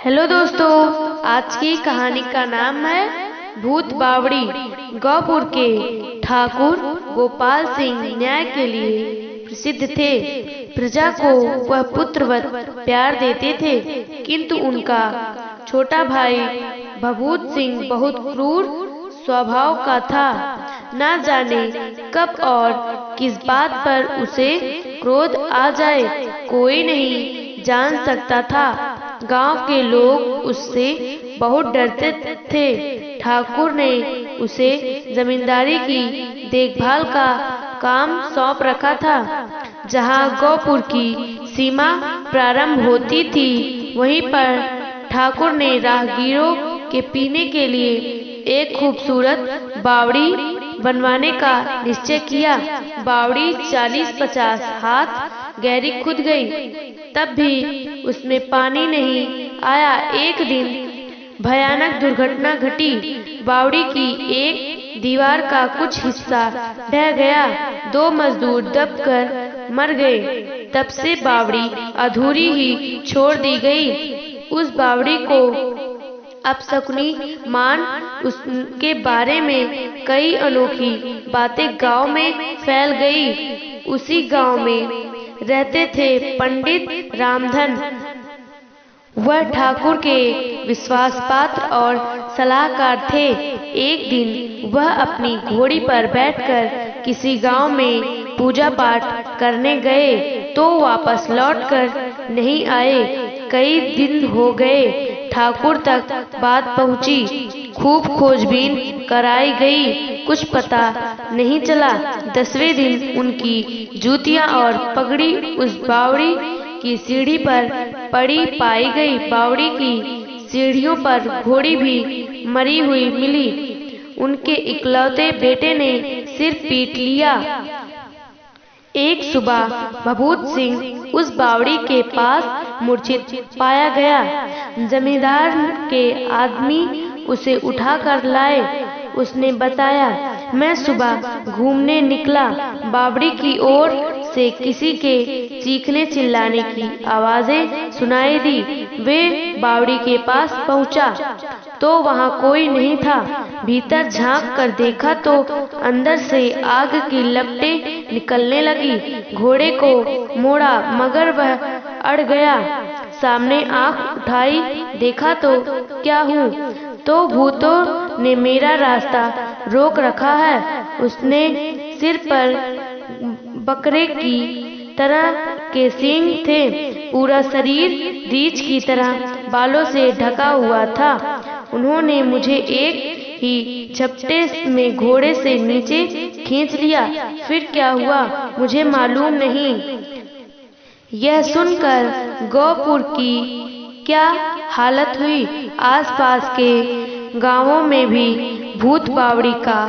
Hello दोस्तों, आज की कहानी का नाम है भूत बावड़ी। गौपुर के ठाकुर गोपाल सिंह न्याय के लिए प्रसिद्ध थे। प्रजा को वह पुत्रवत प्यार देते थे, किंतु उनका छोटा भाई भभूत सिंह बहुत क्रूर स्वभाव का था। न जाने कब और किस बात पर उसे क्रोध आ जाए, कोई नहीं जान सकता था। गांव के लोग उससे बहुत डरते थे। ठाकुर ने उसे जमींदारी की देखभाल का काम सौंप रखा था। जहां गौपुर की सीमा प्रारंभ होती थी, वहीं पर ठाकुर ने राहगीरों के पीने के लिए एक खूबसूरत बावड़ी बनवाने का निश्चय किया। बावड़ी 40-50 हाथ गहरी खुद गई, तब भी उसमें पानी नहीं आया। एक दिन भयानक दुर्घटना घटी। बावड़ी की एक दीवार का कुछ हिस्सा ढह गया। 2 मजदूर दबकर मर गए। तब से बावड़ी अधूरी ही छोड़ दी गई। उस बावड़ी को अपशकुनी मान उसके बारे में कई अनोखी बातें गांव में फैल गई। उसी गांव में रहते थे पंडित रामधन। वह ठाकुर के विश्वास पात्र और सलाहकार थे। एक दिन वह अपनी घोड़ी पर बैठकर किसी गांव में पूजा पाठ करने गए, तो वापस लौटकर नहीं आए। कई दिन हो गए, ठाकुर तक बात पहुंची। खूब खोजबीन कराई गई, कुछ पता नहीं चला। 10वें दिन उनकी जूतियां और पगड़ी उस बावड़ी की सीढ़ी पर पड़ी पाई गई। बावड़ी की सीढ़ियों पर घोड़ी भी मरी हुई मिली। उनके इकलौते बेटे ने सिर पीट लिया। एक सुबह भभूत सिंह उस बावड़ी के पास मूर्छित पाया गया। जमींदार के आदमी उसे उठाकर लाए। उसने बताया, मैं सुबह घूमने निकला। बावड़ी की ओर से किसी के चीखने चिल्लाने की आवाजें सुनाई दी। वे बावड़ी के पास पहुंचा तो वहां कोई नहीं था। भीतर झांक कर देखा तो अंदर से आग की लपटें निकलने लगी। घोड़े को मोड़ा मगर वह अड़ गया। सामने आंख उठाई, देखा तो क्या हूँ, तो भूतों ने मेरा रास्ता रोक रखा है। उसने सिर पर बकरे की तरह के सींग थे। पूरा शरीर रीछ की तरह बालों से ढका हुआ था। उन्होंने मुझे एक ही झपटे में घोड़े से नीचे खींच लिया। फिर क्या हुआ मुझे मालूम नहीं। यह सुनकर गौपुर की क्या हालत हुई। आसपास के गांवों में भी भूत बावड़ी का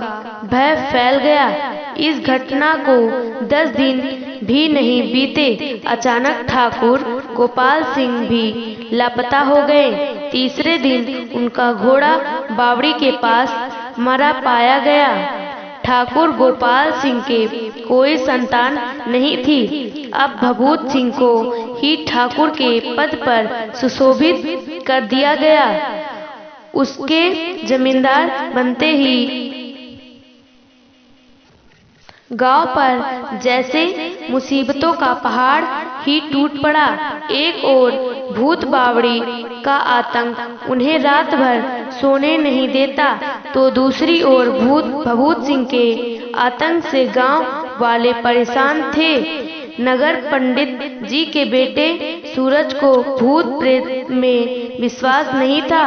भय फैल गया। इस घटना को 10 दिन भी नहीं बीते, अचानक ठाकुर गोपाल सिंह भी लापता हो गए। तीसरे दिन उनका घोड़ा बावड़ी के पास मरा पाया गया। ठाकुर गोपाल सिंह के कोई संतान नहीं थी। अब भभूत सिंह को ही ठाकुर के पद पर सुशोभित कर दिया गया। उसके जमींदार बनते ही गांव पर जैसे मुसीबतों का पहाड़ ही टूट पड़ा। एक ओर भूत बावड़ी का आतंक उन्हें रात भर सोने नहीं देता, तो दूसरी ओर भभूत सिंह के आतंक से गांव वाले परेशान थे। नगर पंडित जी के बेटे सूरज को भूत प्रेत में विश्वास नहीं था।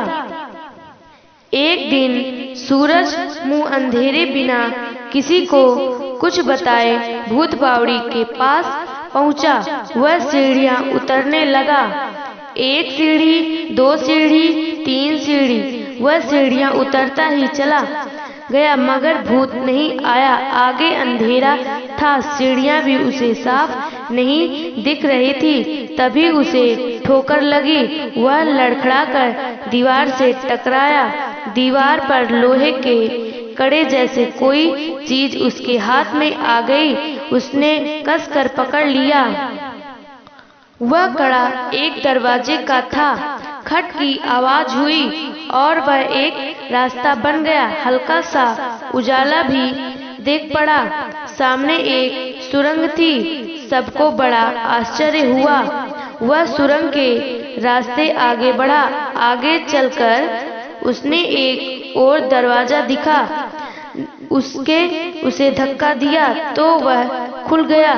एक दिन सूरज मुंह अंधेरे बिना किसी को कुछ बताए भूत बावड़ी के पास पहुंचा। वह सीढ़ियां उतरने लगा। 1 सीढ़ी, 2 सीढ़ी, 3 सीढ़ी। वह सीढ़ियां उतरता ही चला गया, मगर भूत नहीं आया। आगे अंधेरा था, सीढ़ियां भी उसे साफ नहीं दिख रही थी। तभी उसे ठोकर लगी। वह लड़खड़ाकर दीवार से टकराया। दीवार पर लोहे के कड़े जैसे कोई चीज उसके हाथ में आ गई। उसने कसकर पकड़ लिया। वह कड़ा एक दरवाजे का था। खट की आवाज हुई और वह एक रास्ता बन गया। हल्का सा उजाला भी देख पड़ा। सामने एक सुरंग थी। सबको बड़ा आश्चर्य हुआ। वह सुरंग के रास्ते आगे बढ़ा। आगे चलकर उसने एक और दरवाजा दिखा। उसे धक्का दिया तो वह खुल गया।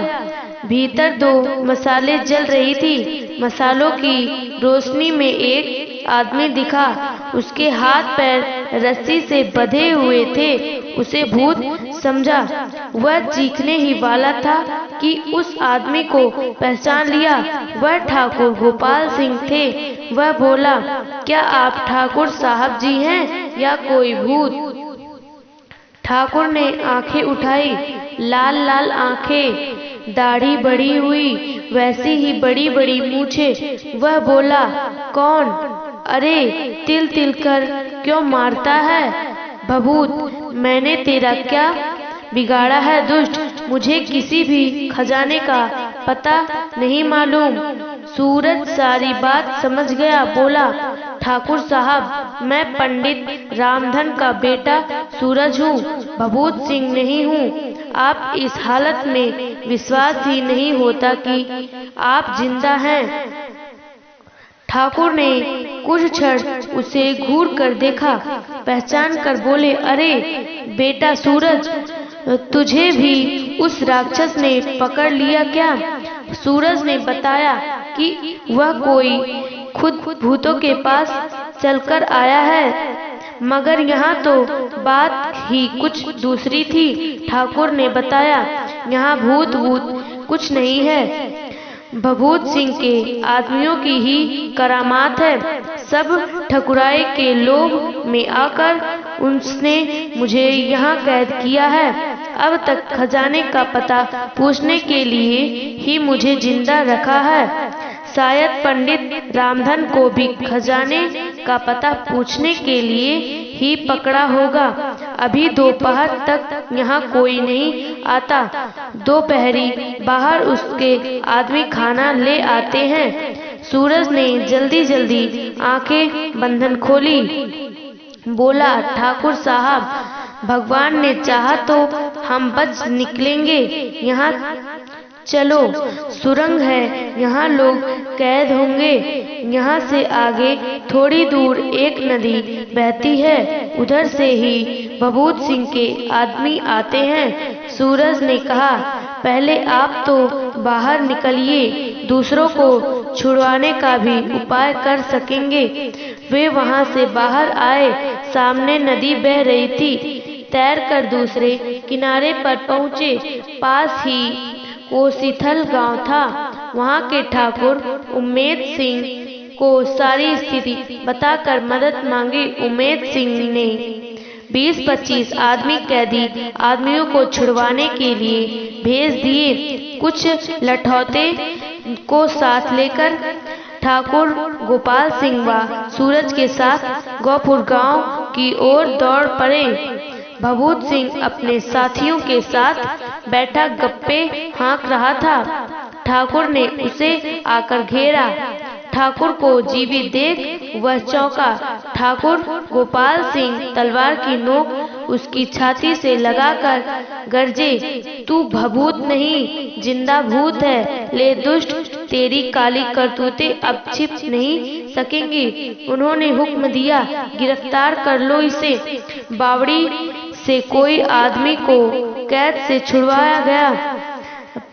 भीतर दो मसाले जल रही थी। मसालों की रोशनी में एक आदमी दिखा। उसके हाथ पैर रस्सी से बंधे हुए थे। उसे भूत समझा। वह चीखने ही वाला था कि उस आदमी को पहचान लिया। वह ठाकुर गोपाल सिंह थे। वह बोला, क्या आप ठाकुर साहब जी हैं या कोई भूत? ठाकुर ने आंखें उठाई। लाल लाल आंखें, दाढ़ी बढ़ी हुई, वैसी ही बड़ी बड़ी मूछें। वह बोला, कौन? अरे तिल तिल कर क्यों मारता है भभूत? मैंने तेरा क्या बिगाड़ा है दुष्ट? मुझे किसी भी खजाने का पता नहीं मालूम। सूरज सारी बात समझ गया। बोला, ठाकुर साहब, मैं पंडित रामधन का बेटा सूरज हूँ, भभूत सिंह नहीं हूँ। आप इस हालत में विश्वास ही नहीं होता कि आप जिंदा हैं। ठाकुर ने कुछ क्षण उसे घूर कर देखा। पहचान कर बोले, अरे बेटा सूरज, तुझे भी उस राक्षस ने पकड़ लिया क्या? सूरज ने बताया कि वह कोई खुद भूतों के पास चलकर आया है, मगर यहाँ तो बात ही कुछ दूसरी थी। ठाकुर ने बताया, यहाँ भूत भूत कुछ नहीं है, भभूत सिंह के आदमियों की ही करामात है। सब ठकुराए के लोभ में आकर उसने मुझे यहाँ कैद किया है। अब तक खजाने का पता पूछने के लिए ही मुझे जिंदा रखा है। शायद पंडित रामधन को भी खजाने का पता पूछने के लिए ही पकड़ा होगा। अभी दोपहर तक यहाँ कोई नहीं आता। दोपहरी बाहर उसके आदमी खाना ले आते हैं। सूरज ने जल्दी जल्दी आंखें बंधन खोली। बोला, ठाकुर साहब, भगवान ने चाहा तो हम बच निकलेंगे। यहाँ चलो, सुरंग है, यहाँ लोग कैद होंगे। यहाँ से आगे थोड़ी दूर एक नदी बहती है, उधर से ही भभूत सिंह के आदमी आते हैं। सूरज ने कहा, पहले आप तो बाहर निकलिए, दूसरों को छुड़वाने का भी उपाय कर सकेंगे। वे वहाँ से बाहर आए। सामने नदी बह रही थी। तैरकर दूसरे किनारे पर पहुँचे। पास ही कोसीथल गांव था। वहां के ठाकुर उम्मेद सिंह को सारी स्थिति बताकर मदद मांगी। उम्मेद सिंह ने 20-25 आदमी कैदी आदमियों को छुड़वाने के लिए भेज दिए। कुछ लठौते को साथ लेकर ठाकुर गोपाल सिंह व सूरज के साथ गौपुर गांव की ओर दौड़ पड़े। भभूत सिंह अपने साथियों के साथ बैठा गप्पे हाँक रहा था। ठाकुर ने उसे आकर घेरा। ठाकुर को जीवित देख वह चौंका। ठाकुर गोपाल सिंह तलवार की नोक उसकी छाती से लगाकर गरजे, तू भभूत नहीं, जिंदा भूत है। ले दुष्ट, तेरी काली करतूतें अब छिप नहीं सकेंगी। उन्होंने हुक्म दिया, गिरफ्तार कर लो इसे। बावड़ी से कोई आदमी को कैद से छुड़वाया गया।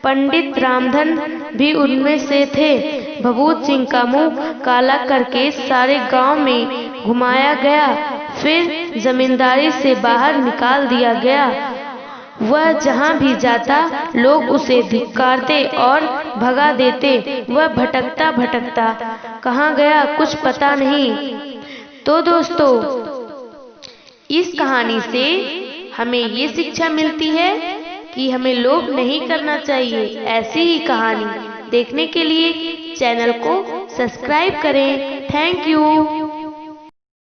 पंडित रामधन भी उनमें से थे। भभूत सिंह का मुंह काला करके सारे गांव में घुमाया गया। फिर जमींदारी से बाहर निकाल दिया गया। वह जहां भी जाता लोग उसे धिक्कारते और भगा देते। वह भटकता भटकता कहां गया कुछ पता नहीं। तो दोस्तों, इस कहानी से हमें ये शिक्षा मिलती है कि हमें लोभ नहीं करना चाहिए। ऐसी ही कहानी देखने के लिए चैनल को सब्सक्राइब करें। Thank you.